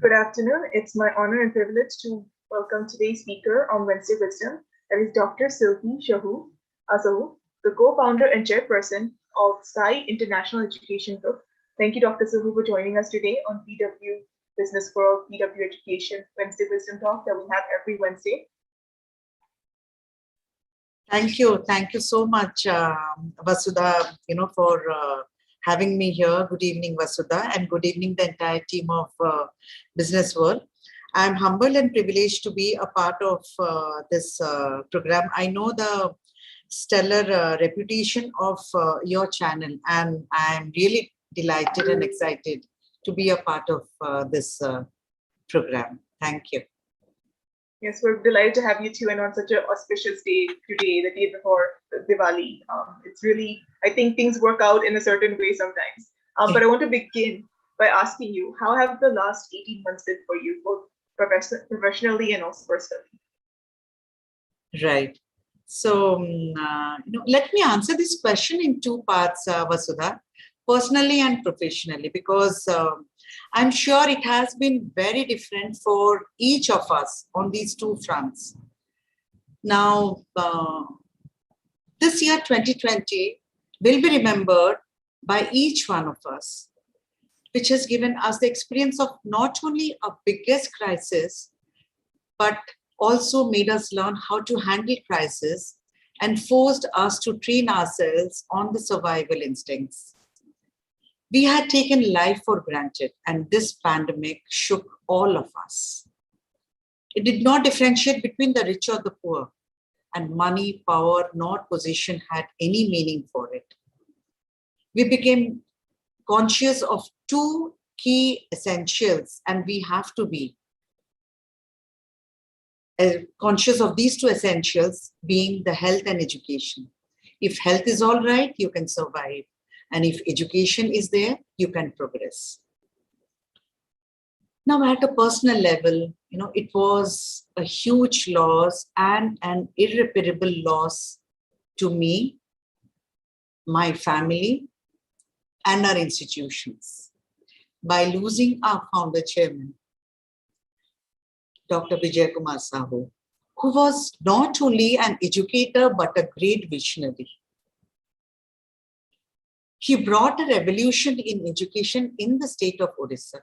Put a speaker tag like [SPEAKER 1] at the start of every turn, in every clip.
[SPEAKER 1] Good afternoon. It's my honor and privilege to welcome today's speaker on Wednesday Wisdom, that is Dr. Silvi Sahu, the co-founder and chairperson of SCI International Education Group. Thank you, Dr. Sahu, for joining us today on PW Business World, PW Education Wednesday Wisdom Talk that we have every Wednesday.
[SPEAKER 2] Thank you. Thank you so much, Vasudha, for having me here. Good evening, Vasudha, and good evening, the entire team of Business World. I'm humbled and privileged to be a part of this program. I know the stellar reputation of your channel, and I'm really delighted and excited to be a part of this program. Thank you.
[SPEAKER 1] Yes, we're delighted to have you too, and on such an auspicious day today, the day before Diwali. It's really, I think things work out in a certain way sometimes. But I want to begin by asking you, how have the last 18 months been for you, both professionally and also personally?
[SPEAKER 2] Right. So, let me answer this question in two parts, Vasudha, personally and professionally, because I'm sure it has been very different for each of us on these two fronts. Now, this year 2020 will be remembered by each one of us, which has given us the experience of not only a biggest crisis, but also made us learn how to handle crisis and forced us to train ourselves on the survival instincts. We had taken life for granted, and this pandemic shook all of us. It did not differentiate between the rich or the poor, and money, power, nor position had any meaning for it. We became conscious of two key essentials, and we have to be conscious of these two essentials, being the health and education. If health is all right, you can survive. And if education is there, you can progress. Now, at a personal level, it was a huge loss and an irreparable loss to me, my family, and our institutions by losing our founder chairman, Dr. Vijay Kumar Sahu, who was not only an educator, but a great visionary. He brought a revolution in education in the state of Odisha.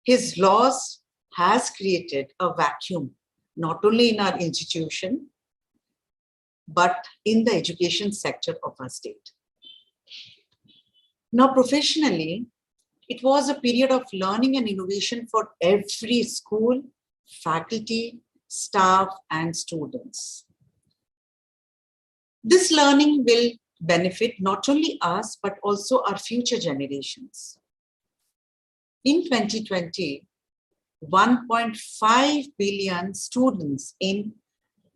[SPEAKER 2] His loss has created a vacuum, not only in our institution, but in the education sector of our state. Now, professionally, it was a period of learning and innovation for every school, faculty, staff, and students. This learning will benefit not only us, but also our future generations. In 2020, 1.5 billion students in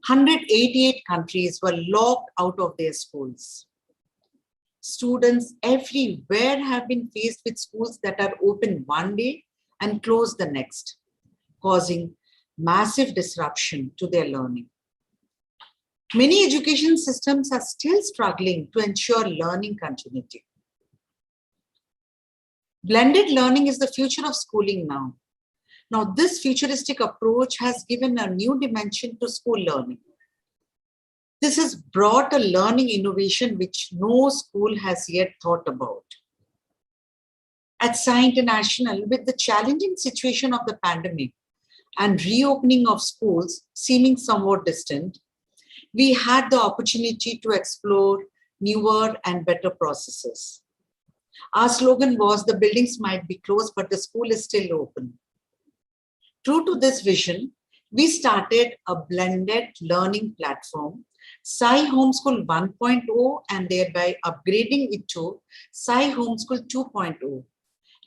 [SPEAKER 2] 188 countries were locked out of their schools. Students everywhere have been faced with schools that are open one day and closed the next, causing massive disruption to their learning. Many education systems are still struggling to ensure learning continuity. Blended learning is the future of schooling now. Now, this futuristic approach has given a new dimension to school learning. This has brought a learning innovation which no school has yet thought about. At SCI International, with the challenging situation of the pandemic and reopening of schools seeming somewhat distant, we had the opportunity to explore newer and better processes. Our slogan was, the buildings might be closed, but the school is still open. True to this vision, we started a blended learning platform, SCI Homeschool 1.0, and thereby upgrading it to SCI Homeschool 2.0,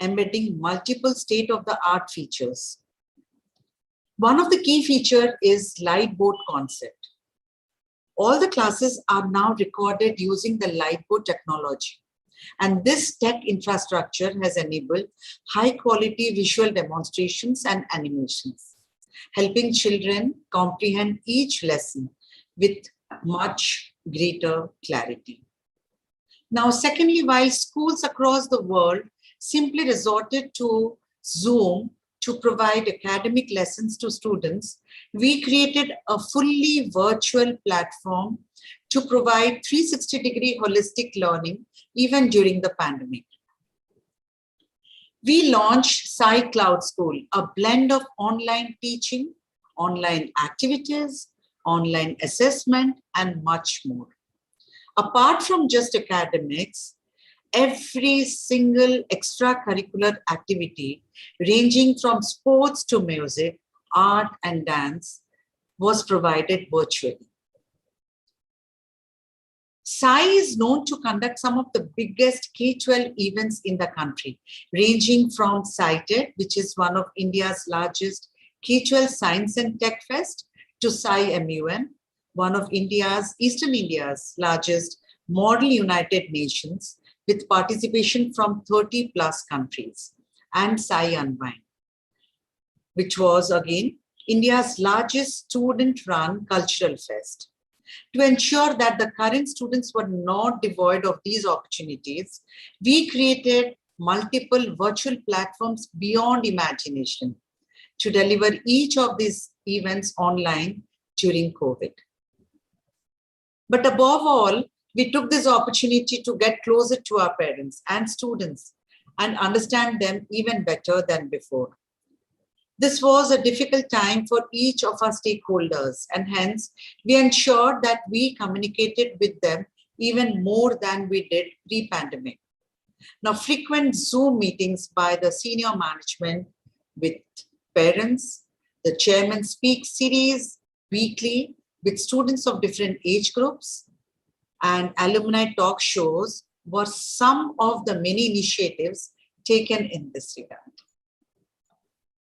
[SPEAKER 2] embedding multiple state-of-the-art features. One of the key features is Lightboard concept. All the classes are now recorded using the Lightboard technology. And this tech infrastructure has enabled high-quality visual demonstrations and animations, helping children comprehend each lesson with much greater clarity. Now, secondly, while schools across the world simply resorted to Zoom to provide academic lessons to students, we created a fully virtual platform to provide 360-degree holistic learning even during the pandemic. We launched Sai Cloud School, a blend of online teaching, online activities, online assessment, and much more. Apart from just academics, every single extracurricular activity, ranging from sports to music, art, and dance, was provided virtually. Sai is known to conduct some of the biggest K-12 events in the country, ranging from Cited, which is one of India's largest K-12 Science and Tech Fest, to Sai MUN, one of Eastern India's largest Model United Nations, with participation from 30 plus countries, and Sai Unwind, which was again India's largest student-run cultural fest. To ensure that the current students were not devoid of these opportunities, we created multiple virtual platforms beyond imagination to deliver each of these events online during COVID. But above all, we took this opportunity to get closer to our parents and students and understand them even better than before. This was a difficult time for each of our stakeholders, and hence we ensured that we communicated with them even more than we did pre-pandemic. Now, frequent Zoom meetings by the senior management with parents, the chairman speaks series weekly with students of different age groups, and alumni talk shows were some of the many initiatives taken in this regard.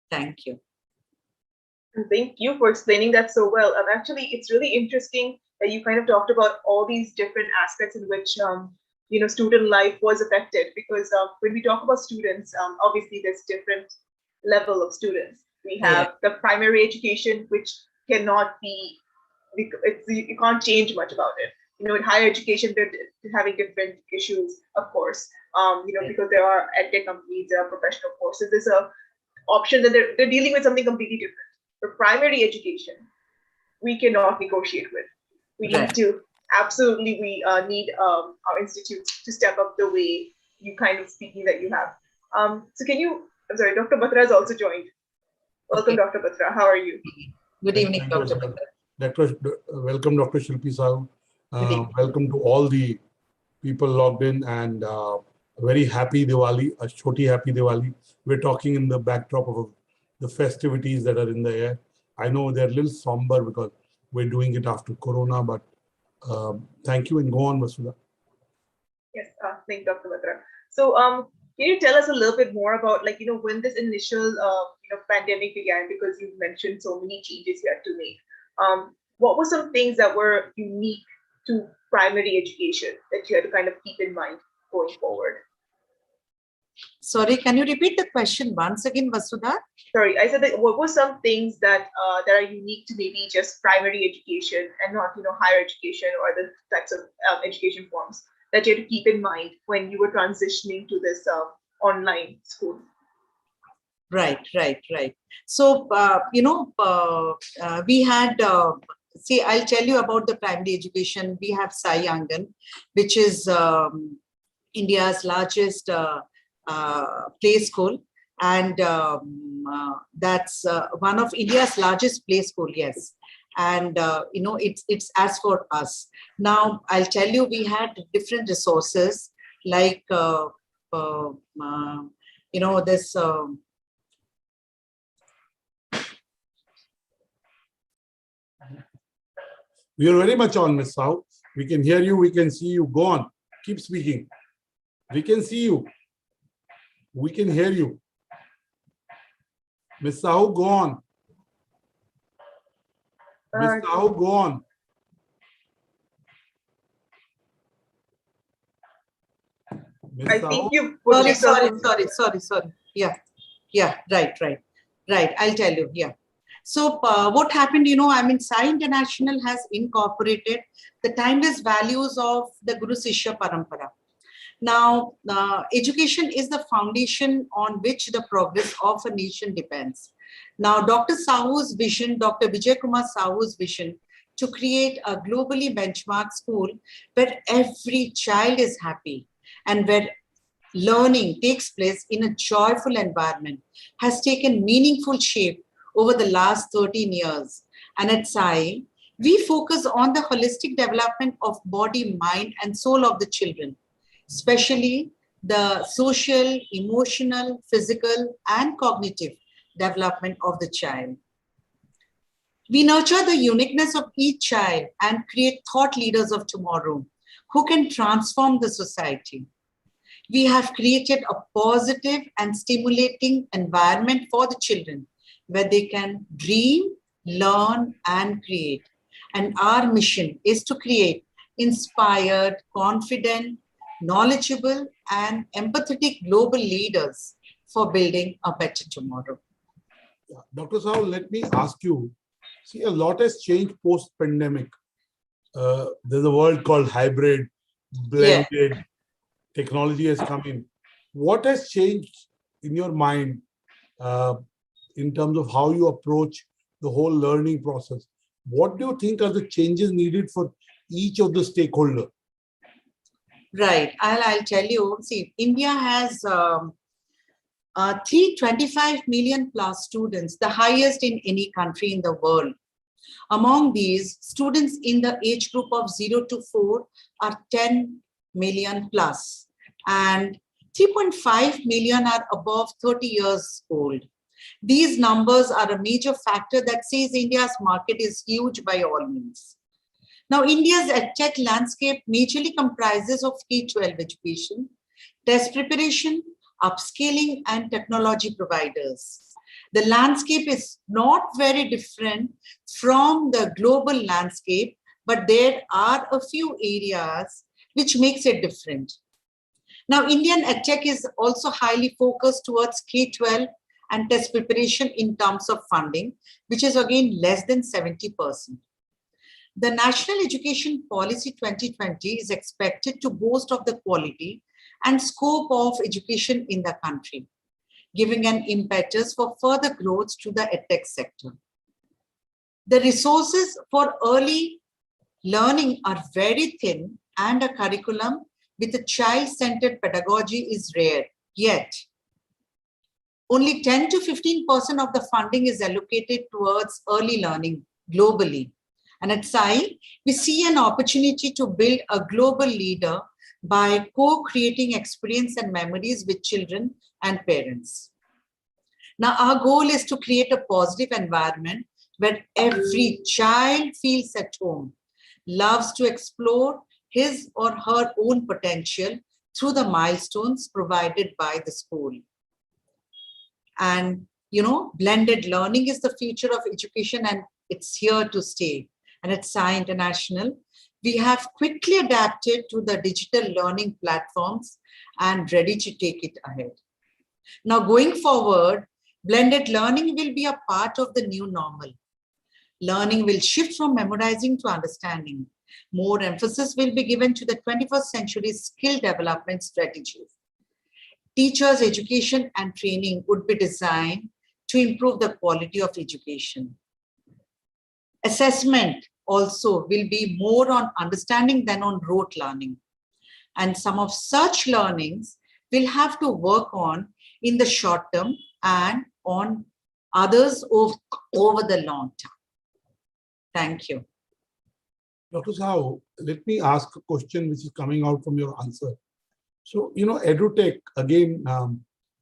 [SPEAKER 2] Thank you.
[SPEAKER 1] Thank you for explaining that so well. Actually, it's really interesting that you kind of talked about all these different aspects in which student life was affected. Because when we talk about students, obviously there's different level of students. We have the primary education, which cannot be, you can't change much about it. In higher education, they're having different issues, of course. Because there are edtech companies, there are professional courses. There's a option that they're dealing with something completely different. For primary education, we cannot negotiate with. We need to absolutely, we need our institutes to step up the way you kind of speaking that you have. So can you, I'm sorry, Dr. Batra has also joined. Welcome, Dr. Batra. How are you?
[SPEAKER 2] Good evening, Dr. Batra.
[SPEAKER 3] Welcome, Dr. Shilpi Sahu. Welcome to all the people logged in, and a very happy Diwali, a choti happy Diwali. We're talking in the backdrop of the festivities that are in the air. I know they're a little somber because we're doing it after Corona, but thank you, and go on, Vasudha.
[SPEAKER 1] Yes, thank you, Dr. Batra. So can you tell us a little bit more about, when this initial pandemic began, because you've mentioned so many changes you had to make. What were some things that were unique to primary education that you had to kind of keep in mind going forward?
[SPEAKER 2] Sorry, can you repeat the question once again, Vasudha?
[SPEAKER 1] Sorry, I said that what were some things that that are unique to maybe just primary education and not higher education or the types of education forms that you had to keep in mind when you were transitioning to this online school?
[SPEAKER 2] Right. So we had. See, I'll tell you about the primary education. We have Sai Angan, which is India's largest play school, and that's one of India's largest play school. Yes, and it's as for us. Now I'll tell you, we had different resources like this.
[SPEAKER 3] We are very much on, Ms. Sahu. We can hear you. We can see you. Go on. Keep speaking. We can see you. We can hear you. Ms. Sahu, go on. Ms. Sahu, go on.
[SPEAKER 1] I think you.
[SPEAKER 2] Sorry. Yeah. Right. I'll tell you. Yeah. So what happened, Sai International has incorporated the timeless values of the Guru Sishya Parampara. Now, education is the foundation on which the progress of a nation depends. Now, Dr. Sahu's vision, Dr. Vijay Kumar Sahu's vision to create a globally benchmark school where every child is happy and where learning takes place in a joyful environment has taken meaningful shape over the last 13 years. And at SAI, we focus on the holistic development of body, mind, and soul of the children, especially the social, emotional, physical, and cognitive development of the child. We nurture the uniqueness of each child and create thought leaders of tomorrow who can transform the society. We have created a positive and stimulating environment for the children where they can dream, learn, and create. And our mission is to create inspired, confident, knowledgeable, and empathetic global leaders for building a better tomorrow.
[SPEAKER 3] Yeah. Dr. Sahu, let me ask you, see, a lot has changed post-pandemic. There's a word called hybrid, blended, technology has come in. What has changed in your mind in terms of how you approach the whole learning process? What do you think are the changes needed for each of the stakeholder?
[SPEAKER 2] Right. I'll tell you. See, India has 325 million plus students, the highest in any country in the world. Among these, students in the age group of 0 to 4 are 10 million plus, and 3.5 million are above 30 years old. These numbers are a major factor that says India's market is huge by all means. Now, India's EdTech landscape majorly comprises of K-12 education, test preparation, upscaling, and technology providers. The landscape is not very different from the global landscape, but there are a few areas which makes it different. Now, Indian EdTech is also highly focused towards K-12 and test preparation in terms of funding, which is again less than 70%. The National Education Policy 2020 is expected to boast of the quality and scope of education in the country, giving an impetus for further growth to the EdTech sector. The resources for early learning are very thin, and a curriculum with a child-centered pedagogy is rare. Yet, only 10 to 15% of the funding is allocated towards early learning globally. And at SAI, we see an opportunity to build a global leader by co-creating experience and memories with children and parents. Now, our goal is to create a positive environment where every child feels at home, loves to explore his or her own potential through the milestones provided by the school. And, blended learning is the future of education, and it's here to stay. And at SAI International, we have quickly adapted to the digital learning platforms and ready to take it ahead. Now, going forward, blended learning will be a part of the new normal. Learning will shift from memorizing to understanding. More emphasis will be given to the 21st century skill development strategies. Teachers' education and training would be designed to improve the quality of education. Assessment also will be more on understanding than on rote learning. And some of such learnings will have to work on in the short term and on others over the long term. Thank you.
[SPEAKER 3] Dr. Sahu, let me ask a question which is coming out from your answer. So, EduTech, again,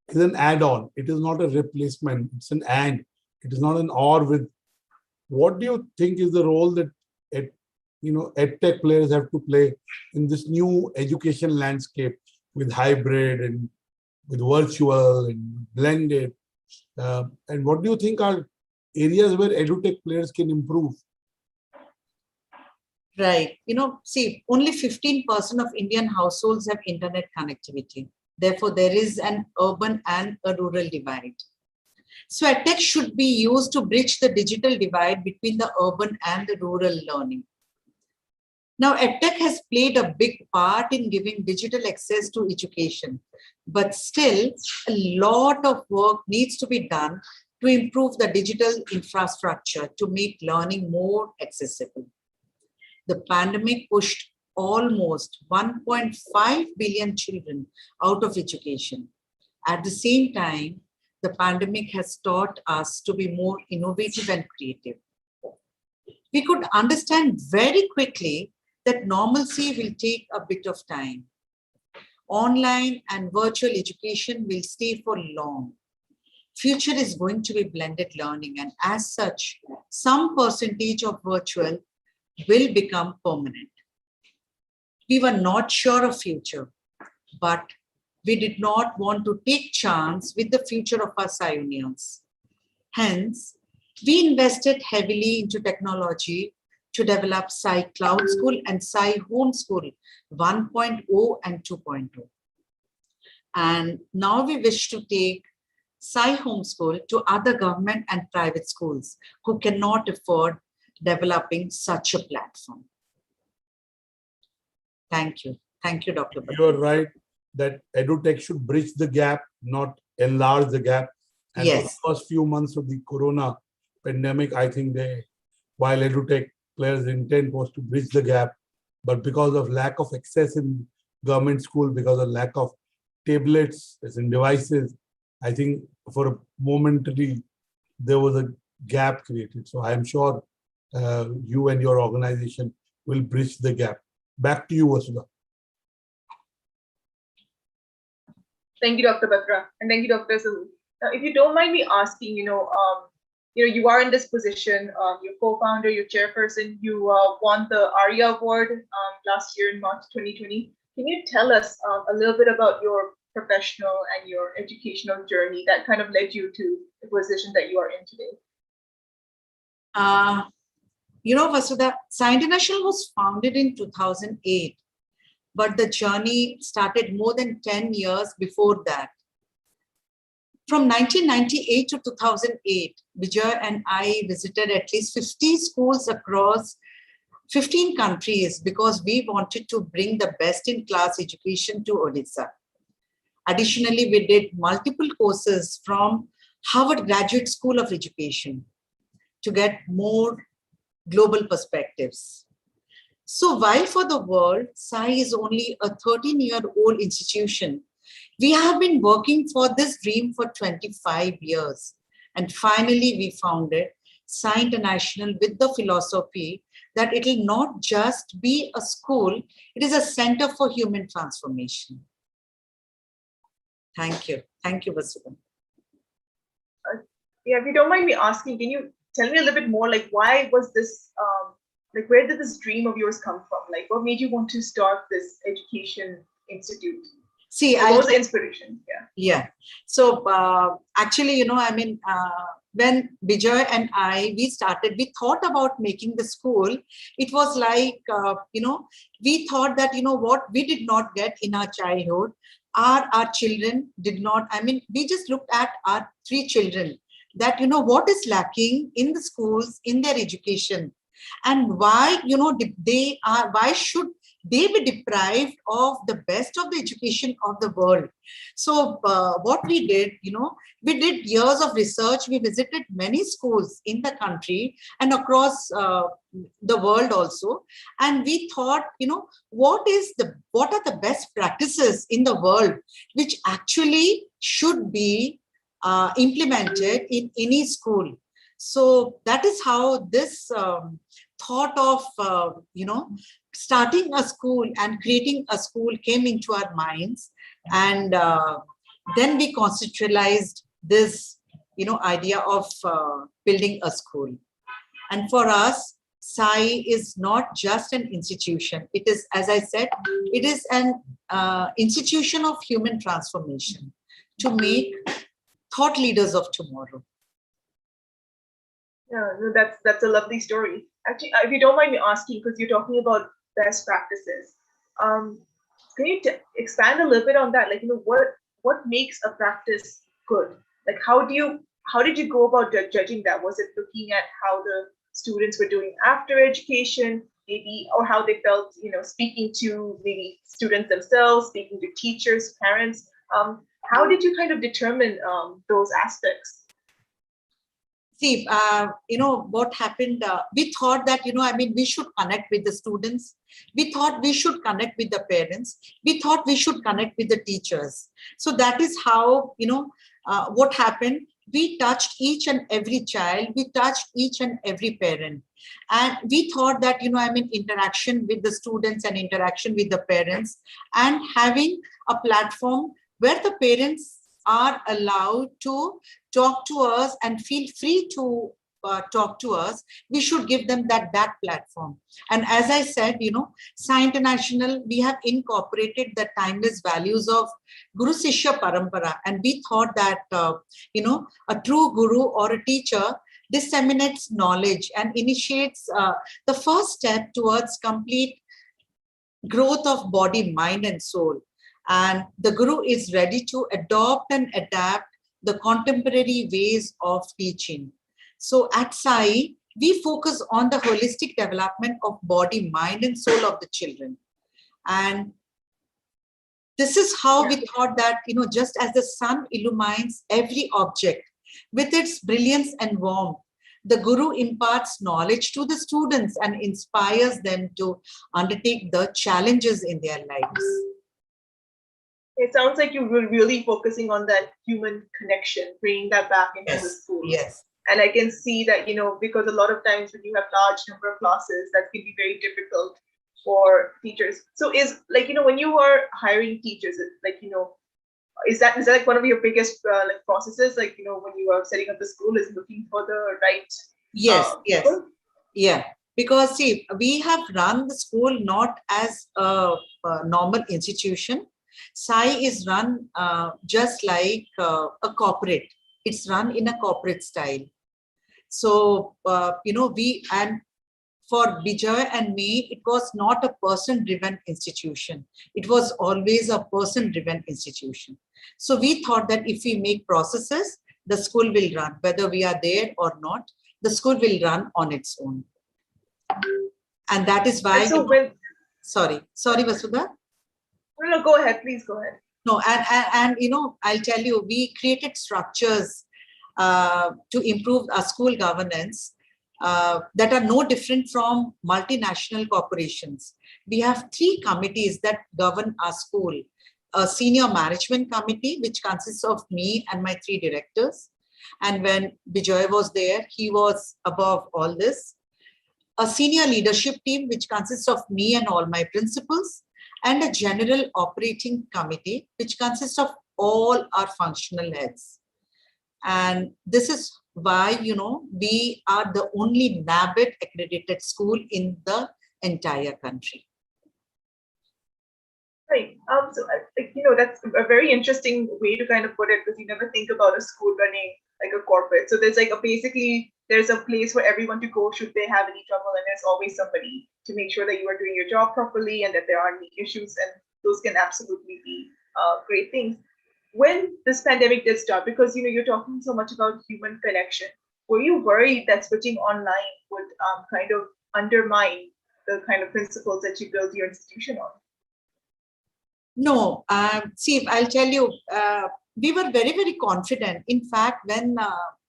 [SPEAKER 3] is an add-on. It is not a replacement. It's an and. It is not an or with. What do you think is the role that, EdTech players have to play in this new education landscape with hybrid and with virtual and blended? And what do you think are areas where EduTech players can improve?
[SPEAKER 2] Right. See, only 15% of Indian households have internet connectivity. Therefore, there is an urban and a rural divide. So EdTech should be used to bridge the digital divide between the urban and the rural learning. Now, EdTech has played a big part in giving digital access to education, but still a lot of work needs to be done to improve the digital infrastructure to make learning more accessible. The pandemic pushed almost 1.5 billion children out of education. At the same time, the pandemic has taught us to be more innovative and creative. We could understand very quickly that normalcy will take a bit of time. Online and virtual education will stay for long. Future is going to be blended learning, and as such, some percentage of virtual will become permanent. We were not sure of future, but we did not want to take chance with the future of our pioneers. Hence, we invested heavily into technology to develop Sai Cloud School and Sai Home School 1.0 and 2.0. And now we wish to take Sai Home School to other government and private schools who cannot afford developing such a platform. Thank you. Thank you, Dr. Bhatt.
[SPEAKER 3] You are right that EduTech should bridge the gap, not enlarge the gap. And for the first few months of the Corona pandemic, I think while EduTech players' intent was to bridge the gap, but because of lack of access in government school, because of lack of tablets as in devices, I think for a momentary, there was a gap created. So I am sure you and your organization will bridge the gap. Back to you, Vasudha.
[SPEAKER 1] Thank you, Dr. Batra, and thank you, Dr. Sahu. Now, if you don't mind me asking, you are in this position, you're co-founder, you're chairperson, you won the ARIA Award last year in March 2020. Can you tell us a little bit about your professional and your educational journey that kind of led you to the position that you are in today?
[SPEAKER 2] Vasudha, Sai International was founded in 2008, but the journey started more than 10 years before that. From 1998 to 2008, Vijay and I visited at least 50 schools across 15 countries because we wanted to bring the best-in-class education to Odisha. Additionally, we did multiple courses from Harvard Graduate School of Education to get more global perspectives. So while for the world, Sai is only a 13-year-old institution, we have been working for this dream for 25 years. And finally, we founded Sai International with the philosophy that it will not just be a school, it is a center for human transformation. Thank you. Thank you, Vasudha.
[SPEAKER 1] If you don't mind me asking, can you tell me a little bit more, like why was this, where did this dream of yours come from? Like what made you want to start this education institute?
[SPEAKER 2] See,
[SPEAKER 1] what was the inspiration?
[SPEAKER 2] Yeah. So actually, when Vijay and we started, we thought about making the school. It was like, we thought that, what we did not get in our childhood, our children did not, we just looked at our 3 children that, what is lacking in the schools, in their education, and why, why should they be deprived of the best of the education of the world. So what we did, we did years of research. We visited many schools in the country and across the world also. And we thought, what are the best practices in the world which actually should be implemented in any school. So that is how this thought of, starting a school and creating a school came into our minds. And then we conceptualized this, idea of building a school. And for us, Sai is not just an institution. It is, as I said, it is an institution of human transformation to make thought leaders of tomorrow.
[SPEAKER 1] Yeah, that's a lovely story. Actually, if you don't mind me asking, because you're talking about best practices, can you expand a little bit on that? Like, what makes a practice good? Like, how did you go about judging that? Was it looking at how the students were doing after education? maybe, or how they felt, speaking to maybe students themselves, speaking to teachers, parents. How did you kind of determine those aspects?
[SPEAKER 2] See, what happened, we thought that, we should connect with the students. We thought we should connect with the parents. We thought we should connect with the teachers. So that is how, what happened. We touched each and every child. We touched each and every parent. And we thought that, interaction with the students and interaction with the parents and having a platform where the parents are allowed to talk to us and feel free to talk to us, we should give them that platform. And as I said, Sai International, we have incorporated the timeless values of Guru Sishya Parampara. And we thought that, a true guru or a teacher disseminates knowledge and initiates the first step towards complete growth of body, mind, and soul. And the guru is ready to adopt and adapt the contemporary ways of teaching. So at Sai, we focus on the holistic development of body, mind, and soul of the children. And this is how we thought that, just as the sun illumines every object with its brilliance and warmth, the guru imparts knowledge to the students and inspires them to undertake the challenges in their lives.
[SPEAKER 1] It sounds like you were really focusing on that human connection, bringing that back into the school.
[SPEAKER 2] Yes.
[SPEAKER 1] And I can see that, because a lot of times when you have large number of classes, that can be very difficult for teachers. So is when you are hiring teachers, is that like one of your biggest processes? When you are setting up the school, is looking for the right
[SPEAKER 2] yes.
[SPEAKER 1] people?
[SPEAKER 2] Yeah. Because see, we have run the school not as a normal institution. Sai is run just like a corporate. It's run in a corporate style. So, and for Bijay and me, it was not a person-driven institution. It was always a person-driven institution. So we thought that if we make processes, the school will run. Whether we are there or not, the school will run on its own. And that is why...
[SPEAKER 1] So
[SPEAKER 2] Sorry, Vasudha.
[SPEAKER 1] No, go ahead. Please go ahead.
[SPEAKER 2] No, and I'll tell you, we created structures to improve our school governance that are no different from multinational corporations. We have 3 committees that govern our school. A senior management committee, which consists of me and my 3 directors. And when Bijay was there, he was above all this. A senior leadership team, which consists of me and all my principals. And a general operating committee, which consists of all our functional heads. And this is why, we are the only NABED accredited school in the entire country.
[SPEAKER 1] Right. So, that's a very interesting way to kind of put it, because you never think about a school running like a corporate. So there's basically there's a place for everyone to go should they have any trouble, and there's always somebody to make sure that you are doing your job properly and that there aren't any issues, and those can absolutely be great things. When this pandemic did start, because you're talking so much about human connection, were you worried that switching online would kind of undermine the kind of principles that you built your institution on?
[SPEAKER 2] No, see, I'll tell you, we were very, very confident. In fact, when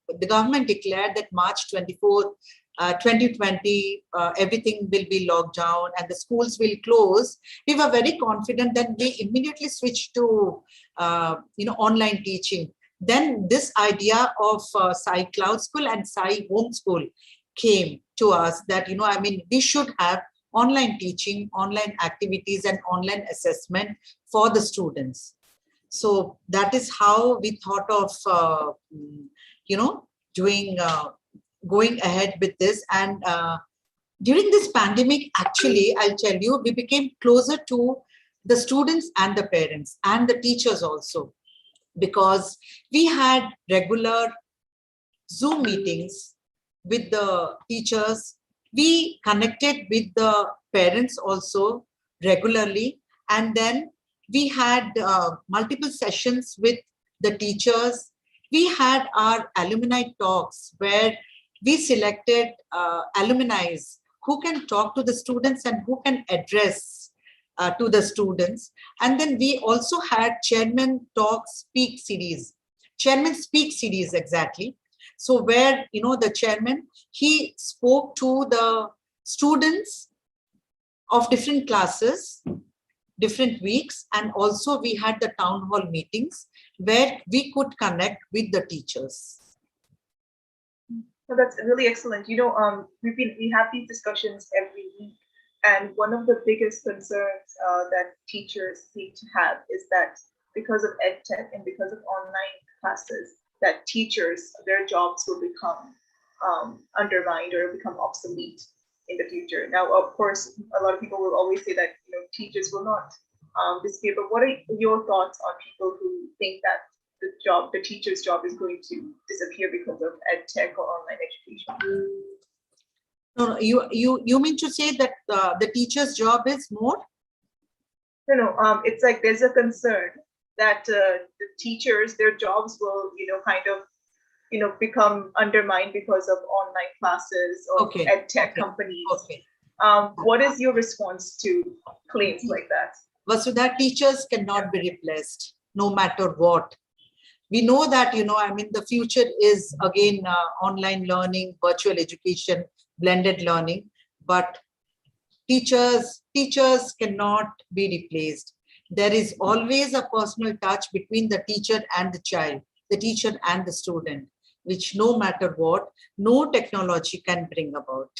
[SPEAKER 2] the government declared that March 24th, 2020, everything will be locked down and the schools will close, we were very confident that we immediately switched to, online teaching. Then this idea of Sai Cloud School and Sai Home School came to us that, we should have online teaching, online activities, and online assessment for the students. So that is how we thought of, going ahead with this. And during this pandemic, actually, I'll tell you, we became closer to the students and the parents and the teachers also, because we had regular Zoom meetings with the teachers. We connected with the parents also regularly. And then we had multiple sessions with the teachers. We had our alumni talks where we selected alumni who can talk to the students and who can address to the students. And then we also had Chairman Speak series, exactly. So where, the chairman, he spoke to the students of different classes, different weeks, and also we had the town hall meetings where we could connect with the teachers.
[SPEAKER 1] So that's really excellent. We have these discussions every week, and one of the biggest concerns that teachers seem to have is that because of EdTech and because of online classes, that teachers, their jobs will become undermined or become obsolete in the future. Now, of course, a lot of people will always say that teachers will not disappear. But what are your thoughts on people who think that the teacher's job is going to disappear because of EdTech or online education?
[SPEAKER 2] No, you mean to say that the teacher's job is more?
[SPEAKER 1] No, it's like there's a concern that the teachers, their jobs will, become undermined because of online classes or EdTech companies.
[SPEAKER 2] Okay.
[SPEAKER 1] What is your response to claims like that?
[SPEAKER 2] Vasudha, teachers cannot be replaced, no matter what. We know that, the future is again online learning, virtual education, blended learning, but teachers cannot be replaced. There is always a personal touch between the teacher and the child, the teacher and the student, which no matter what, no technology can bring about.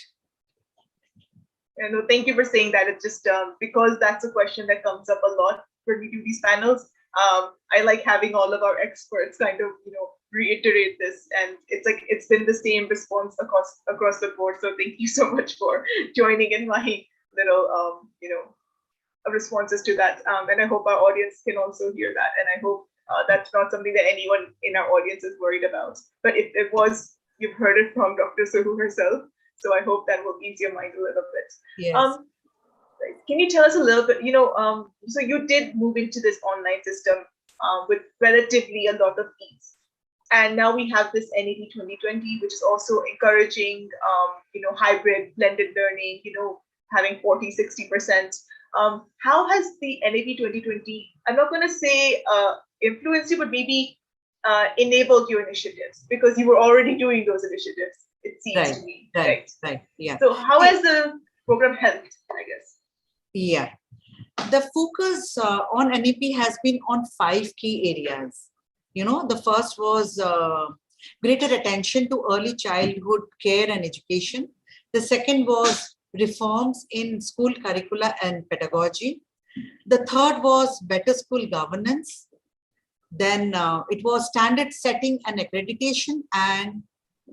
[SPEAKER 1] Thank you for saying that. It's just because that's a question that comes up a lot when we do these panels. I like having all of our experts kind of, reiterate this, and it's been the same response across the board. So thank you so much for joining in my little, responses to that. And I hope our audience can also hear that. And I hope that's not something that anyone in our audience is worried about. But if it was, you've heard it from Dr. Sahu herself. So I hope that will ease your mind a little bit.
[SPEAKER 2] Yes.
[SPEAKER 1] Can you tell us a little bit, so you did move into this online system with relatively a lot of ease. And now we have this NEP 2020, which is also encouraging, hybrid blended learning, having 40-60%. How has the NEP 2020, I'm not going to say influenced you, but maybe enabled your initiatives, because you were already doing those initiatives, it seems to me.
[SPEAKER 2] Right. Yeah.
[SPEAKER 1] So how has the program helped, I guess?
[SPEAKER 2] Yeah. The focus on NEP has been on 5 key areas. The first was greater attention to early childhood care and education. The second was reforms in school curricula and pedagogy. The third was better school governance. Then it was standard setting and accreditation. And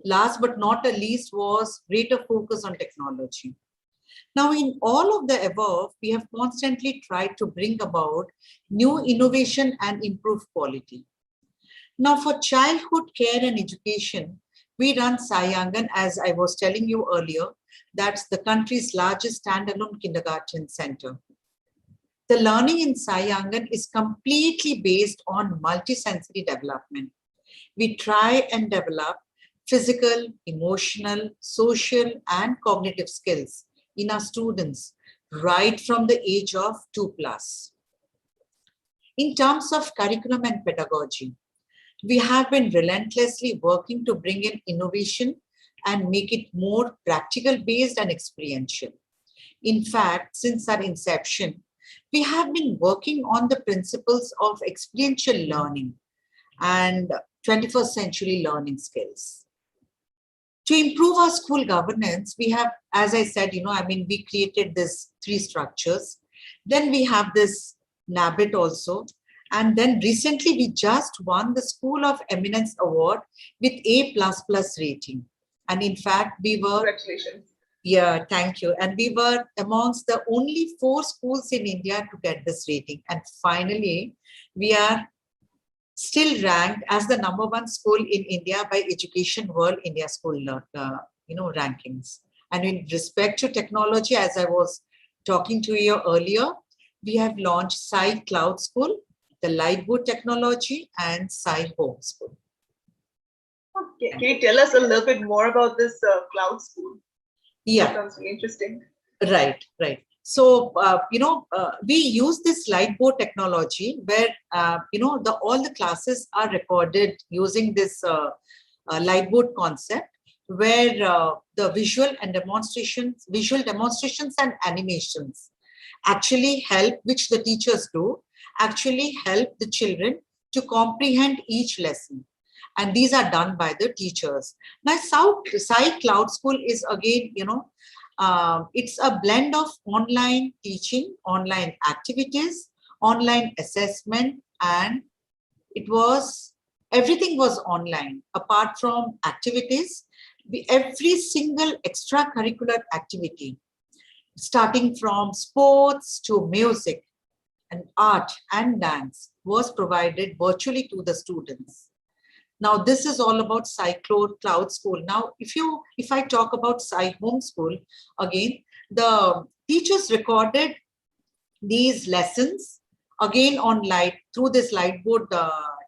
[SPEAKER 2] last but not the least was greater focus on technology. Now, in all of the above, we have constantly tried to bring about new innovation and improve quality. Now, for childhood care and education, we run Sai Angan, as I was telling you earlier. That's the country's largest standalone kindergarten center. The learning in Sai Angan is completely based on multisensory development. We try and develop physical, emotional, social, and cognitive skills in our students right from the age of 2+. In terms of curriculum and pedagogy, we have been relentlessly working to bring in innovation and make it more practical based and experiential. In fact, since our inception, we have been working on the principles of experiential learning and 21st century learning skills. To improve our school governance, we have, as I said, we created this 3 structures. Then we have this NABIT also. And then recently we just won the School of Eminence Award with A++ rating. And in fact, we were...
[SPEAKER 1] Congratulations.
[SPEAKER 2] Yeah, thank you. And we were amongst the only 4 schools in India to get this rating. And finally, we are still ranked as the #1 school in India by Education World India School rankings. And in respect to technology, as I was talking to you earlier, we have launched Sai Cloud School, the Lightboot technology, and Sai Home School.
[SPEAKER 1] Okay. Can you tell us a little bit more about this cloud school?
[SPEAKER 2] Yeah.
[SPEAKER 1] That sounds really interesting.
[SPEAKER 2] Right, right. So, we use this light board technology where, all the classes are recorded using this light board concept, where the visual demonstrations and animations actually help, which the teachers do, actually help the children to comprehend each lesson. And these are done by the teachers. Now, Sai Cloud School is again, it's a blend of online teaching, online activities, online assessment, and everything was online. Apart from activities, every single extracurricular activity, starting from sports to music and art and dance, was provided virtually to the students. Now, this is all about Cloud School. Now, if I talk about Sci Home School, again, the teachers recorded these lessons again on through this light board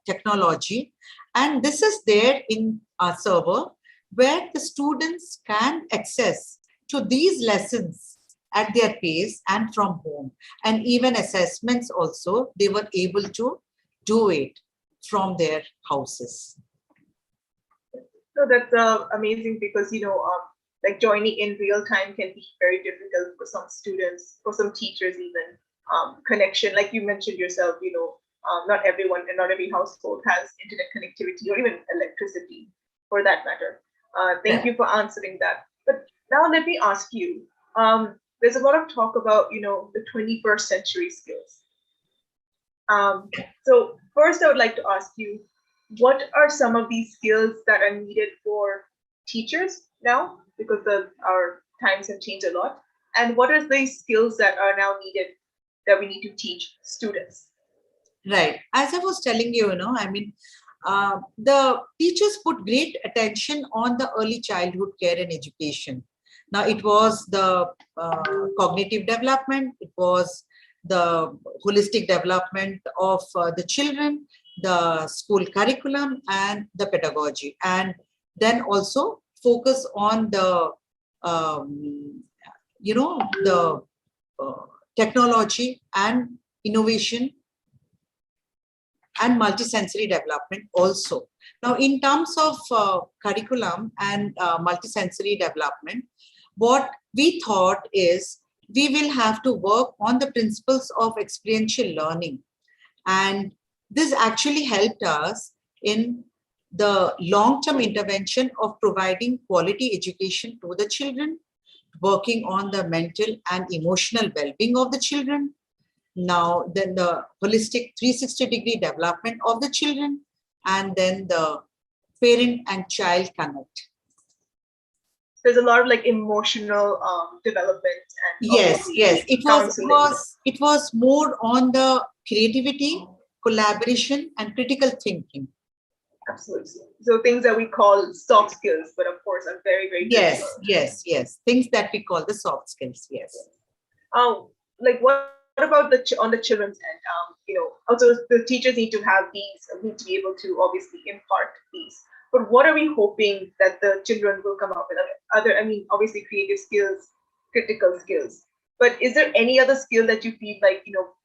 [SPEAKER 2] technology, and this is there in our server where the students can access to these lessons at their pace and from home, and even assessments also they were able to do it from their houses.
[SPEAKER 1] So that's amazing because like joining in real time can be very difficult for some students, for some teachers even. Connection, like you mentioned yourself, not everyone and not every household has internet connectivity or even electricity, for that matter. Thank you for answering that. But now let me ask you. There's a lot of talk about the 21st century skills. So first, I would like to ask you, what are some of these skills that are needed for teachers now, because our times have changed a lot, and what are the skills that are now needed that we need to teach students?
[SPEAKER 2] Right. As I was telling you, the teachers put great attention on the early childhood care and education. Now, it was the cognitive development, it was the holistic development of the children, the school curriculum, and the pedagogy. And then also focus on the, the technology and innovation and multisensory development also. Now, in terms of curriculum and multisensory development, what we thought is we will have to work on the principles of experiential learning. And this actually helped us in the long-term intervention of providing quality education to the children, working on the mental and emotional well-being of the children. Now, then the holistic 360-degree development of the children, and then the parent and child connect.
[SPEAKER 1] There's a lot of like emotional development and
[SPEAKER 2] yes, it was more on the creativity, collaboration, and critical thinking.
[SPEAKER 1] Absolutely. So things that we call soft skills, but of course are very, very
[SPEAKER 2] critical. Yes. Things that we call the soft skills. Yes.
[SPEAKER 1] Like what about on the children's end? Also the teachers need to have need to be able to obviously impart these. But what are we hoping that the children will come up with? Obviously creative skills, critical skills. But is there any other skill that you feel like,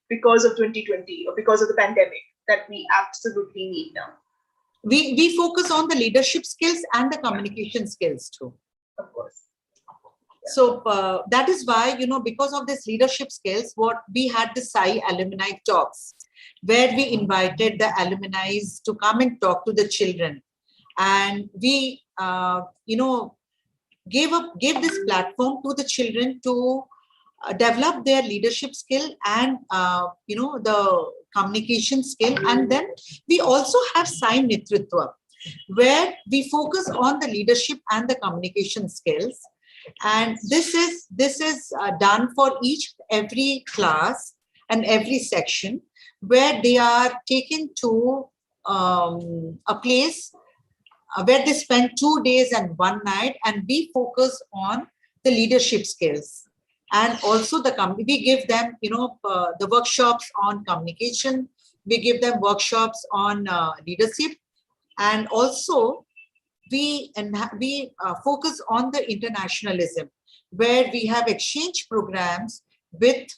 [SPEAKER 1] because of 2020 or because of the pandemic that we absolutely need now?
[SPEAKER 2] We focus on the leadership skills and the communication skills too.
[SPEAKER 1] Of course.
[SPEAKER 2] Yeah. So that is why, because of this leadership skills, what we had the Sai alumni talks, where we invited the alumni to come and talk to the children. And we, gave this platform to the children to develop their leadership skill and, the communication skill. And then we also have Sai Netritva, where we focus on the leadership and the communication skills. And this is done for every class and every section, where they are taken to a place where they spend 2 days and 1 night, and we focus on the leadership skills. And also we give them, the workshops on communication. We give them workshops on leadership, and also we focus on the internationalism, where we have exchange programs with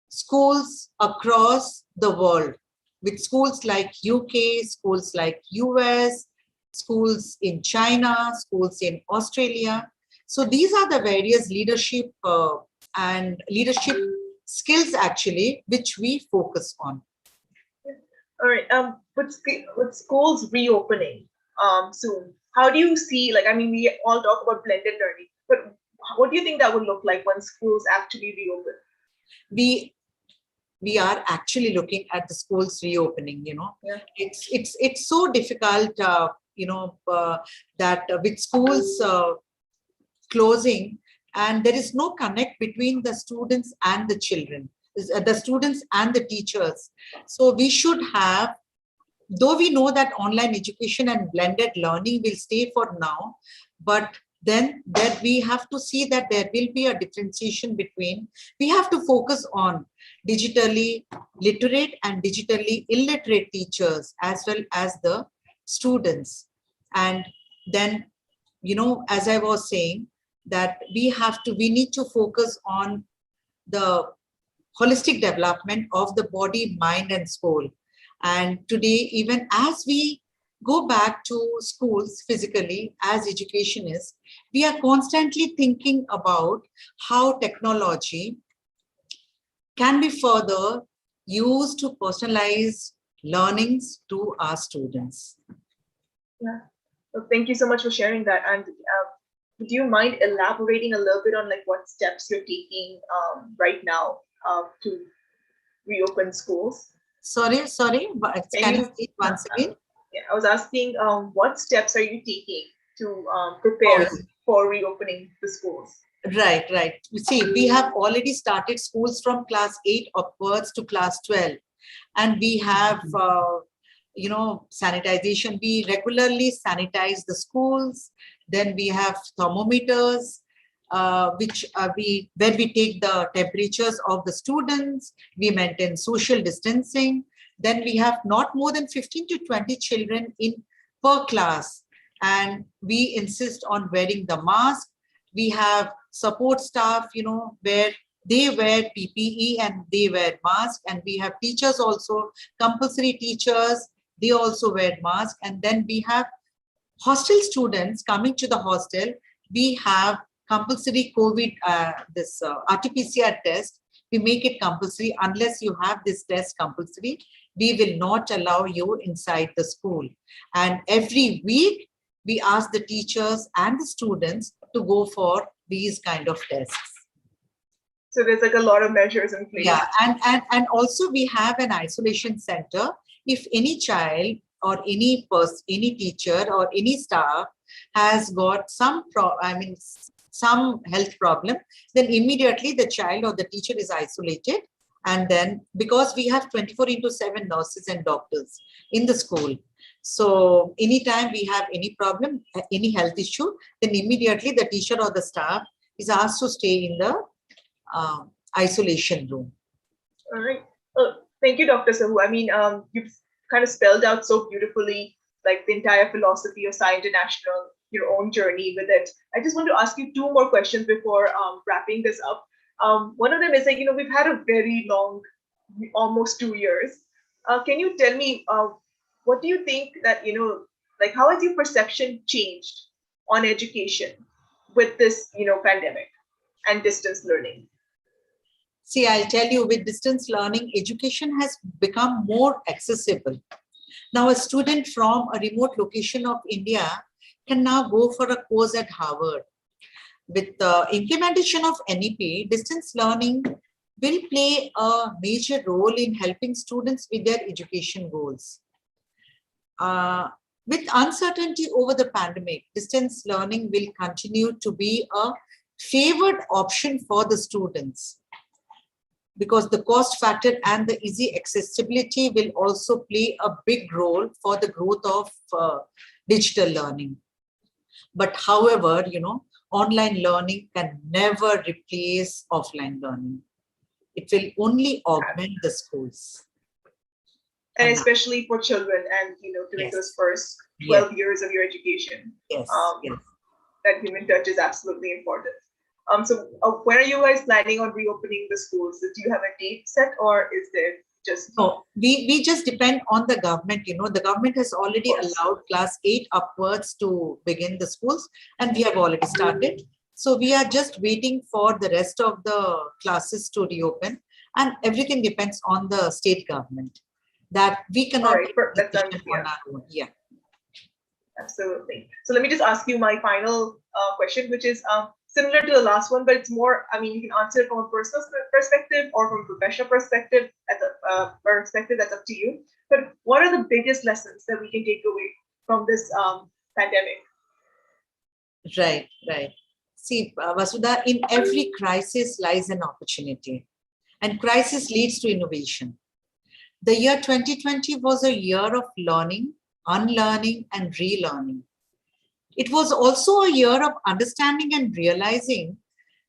[SPEAKER 2] schools across the world, with schools like UK, schools like US, schools in China, schools in Australia. So these are the various leadership and leadership skills actually, which we focus on.
[SPEAKER 1] All right. With schools reopening soon, how do you see? Like, I mean, we all talk about blended learning, but what do you think that would look like when schools actually reopen?
[SPEAKER 2] We are actually looking at the schools reopening.
[SPEAKER 1] Yeah.
[SPEAKER 2] It's so difficult. That with schools closing, and there is no connect between the students and the children, the students and the teachers. So we should have, though we know that online education and blended learning will stay for now, but then that we have to see that there will be a differentiation between, we have to focus on digitally literate and digitally illiterate teachers as well as the students. And then, as I was saying, that we need to focus on the holistic development of the body, mind, and soul. And today, even as we go back to schools physically as educationists, we are constantly thinking about how technology can be further used to personalize learnings to our students.
[SPEAKER 1] Yeah. Well, thank you so much for sharing that. And would you mind elaborating a little bit on like what steps you're taking right now to reopen schools?
[SPEAKER 2] Sorry, but can you say it once again?
[SPEAKER 1] Yeah, I was asking what steps are you taking to prepare for reopening the schools?
[SPEAKER 2] Right. You see, we have already started schools from class 8 upwards to class 12. And we have, sanitization. We regularly sanitize the schools. Then we have thermometers, where we take the temperatures of the students. We maintain social distancing. Then we have not more than 15 to 20 children per class. And we insist on wearing the mask. We have support staff, where they wear PPE and they wear mask. And we have teachers also, compulsory teachers, they also wear mask. And then we have hostel students coming to the hostel. We have compulsory COVID, RT-PCR test. We make it compulsory. Unless you have this test compulsory, we will not allow you inside the school. And every week, we ask the teachers and the students to go for these kind of tests.
[SPEAKER 1] So there's like a lot of measures in place.
[SPEAKER 2] Yeah, and also we have an isolation center. If any child or any person, any teacher or any staff has got some health problem, then immediately the child or the teacher is isolated. And then, because we have 24/7 nurses and doctors in the school, so anytime we have any problem, any health issue, then immediately the teacher or the staff is asked to stay in the isolation room.
[SPEAKER 1] All right. Thank you, Dr. Sahu. I mean, you've kind of spelled out so beautifully, like the entire philosophy of Sai International, your own journey with it. I just want to ask you two more questions before wrapping this up. One of them is like, we've had a very long, almost 2 years. Can you tell me, what do you think that, like how has your perception changed on education with this, pandemic and distance learning?
[SPEAKER 2] See, I'll tell you, with distance learning, education has become more accessible. Now, a student from a remote location of India can now go for a course at Harvard. With the implementation of NEP, distance learning will play a major role in helping students with their education goals. With uncertainty over the pandemic, distance learning will continue to be a favored option for the students, because the cost factor and the easy accessibility will also play a big role for the growth of digital learning. But however, online learning can never replace offline learning. It will only augment the schools.
[SPEAKER 1] And especially for children and, during those first 12 years of your education.
[SPEAKER 2] Yes.
[SPEAKER 1] That human touch is absolutely important. When are you guys planning on reopening the schools? Do you have a date set, or is there just?
[SPEAKER 2] No, we just depend on the government. The government has already allowed class 8 upwards to begin the schools, and we have already started. So we are just waiting for the rest of the classes to reopen, and everything depends on the state government. That we cannot
[SPEAKER 1] take a decision on our
[SPEAKER 2] own. Yeah.
[SPEAKER 1] Absolutely. So let me just ask you my final question, which is similar to the last one, but it's more, you can answer it from a personal perspective or from a professional perspective. That's a perspective that's up to you. But what are the biggest lessons that we can take away from this pandemic?
[SPEAKER 2] Right. See, Vasudha, in every crisis lies an opportunity, and crisis leads to innovation. The year 2020 was a year of learning, unlearning, and relearning. It was also a year of understanding and realizing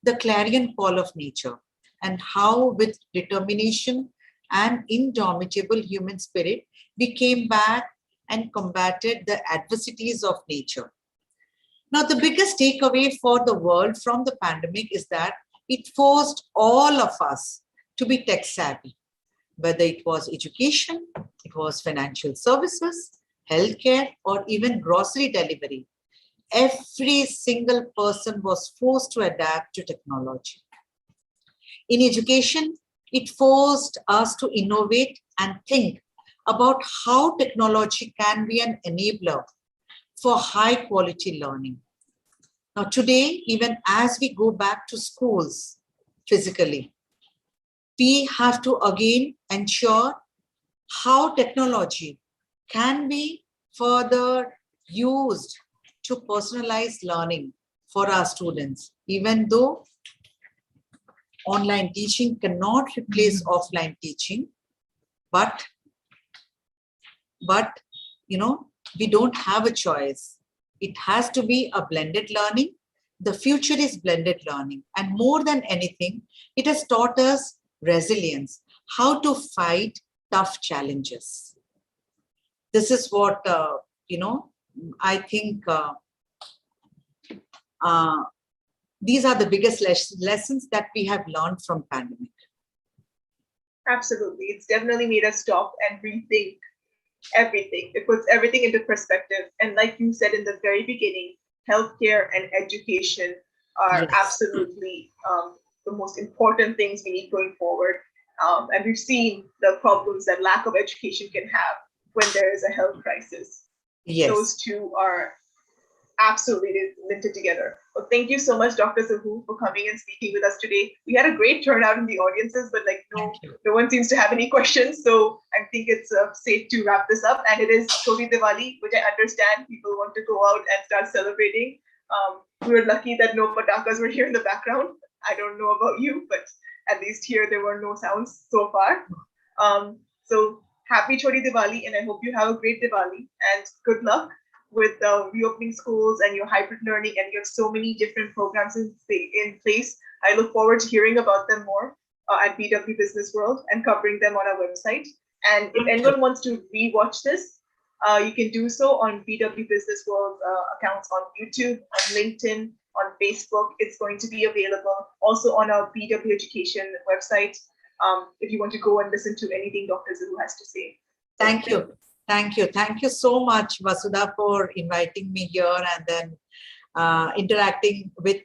[SPEAKER 2] the clarion call of nature, and how, with determination and indomitable human spirit, we came back and combated the adversities of nature. Now, the biggest takeaway for the world from the pandemic is that it forced all of us to be tech savvy, whether it was education, it was financial services, healthcare, or even grocery delivery. Every single person was forced to adapt to technology. In education, it forced us to innovate and think about how technology can be an enabler for high quality learning. Now, today, even as we go back to schools physically, we have to again ensure how technology can be further used to personalize learning for our students, even though online teaching cannot replace offline teaching, but we don't have a choice. It has to be a blended learning. The future is blended learning. And more than anything, it has taught us resilience, how to fight tough challenges. This is what, I think these are the biggest lessons that we have learned from pandemic.
[SPEAKER 1] Absolutely. It's definitely made us stop and rethink everything. It puts everything into perspective. And like you said in the very beginning, healthcare and education are absolutely the most important things we need going forward. And we've seen the problems that lack of education can have when there is a health crisis.
[SPEAKER 2] Yes.
[SPEAKER 1] Those two are absolutely linked together. Well, thank you so much, Dr. Sahu, for coming and speaking with us today. We had a great turnout in the audiences, but no one seems to have any questions. So I think it's safe to wrap this up. And it is Choti Diwali, which I understand people want to go out and start celebrating. We were lucky that no patakas were here in the background. I don't know about you, but at least here there were no sounds so far. So happy Choti Diwali, and I hope you have a great Diwali and good luck with reopening schools and your hybrid learning, and you have so many different programs in place. I look forward to hearing about them more at BW Business World and covering them on our website. And if anyone wants to rewatch this, you can do so on BW Business World accounts on YouTube, on LinkedIn, on Facebook. It's going to be available also on our BW Education website if you want to go and listen to anything Dr. Zahu has to say.
[SPEAKER 2] Thank you. Thank you so much, Vasudha, for inviting me here and then interacting with,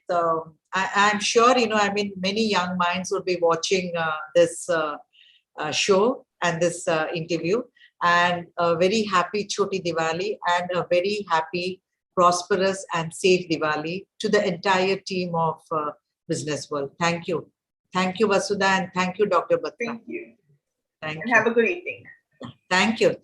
[SPEAKER 2] I'm sure, many young minds will be watching this show and this interview. And a very happy Choti Diwali and a very happy, prosperous and safe Diwali to the entire team of Business World. Thank you. Thank you, Vasudha, and thank you, Dr. Batra.
[SPEAKER 1] Thank you.
[SPEAKER 2] Thank
[SPEAKER 1] and
[SPEAKER 2] you.
[SPEAKER 1] Have a good evening.
[SPEAKER 2] Thank you.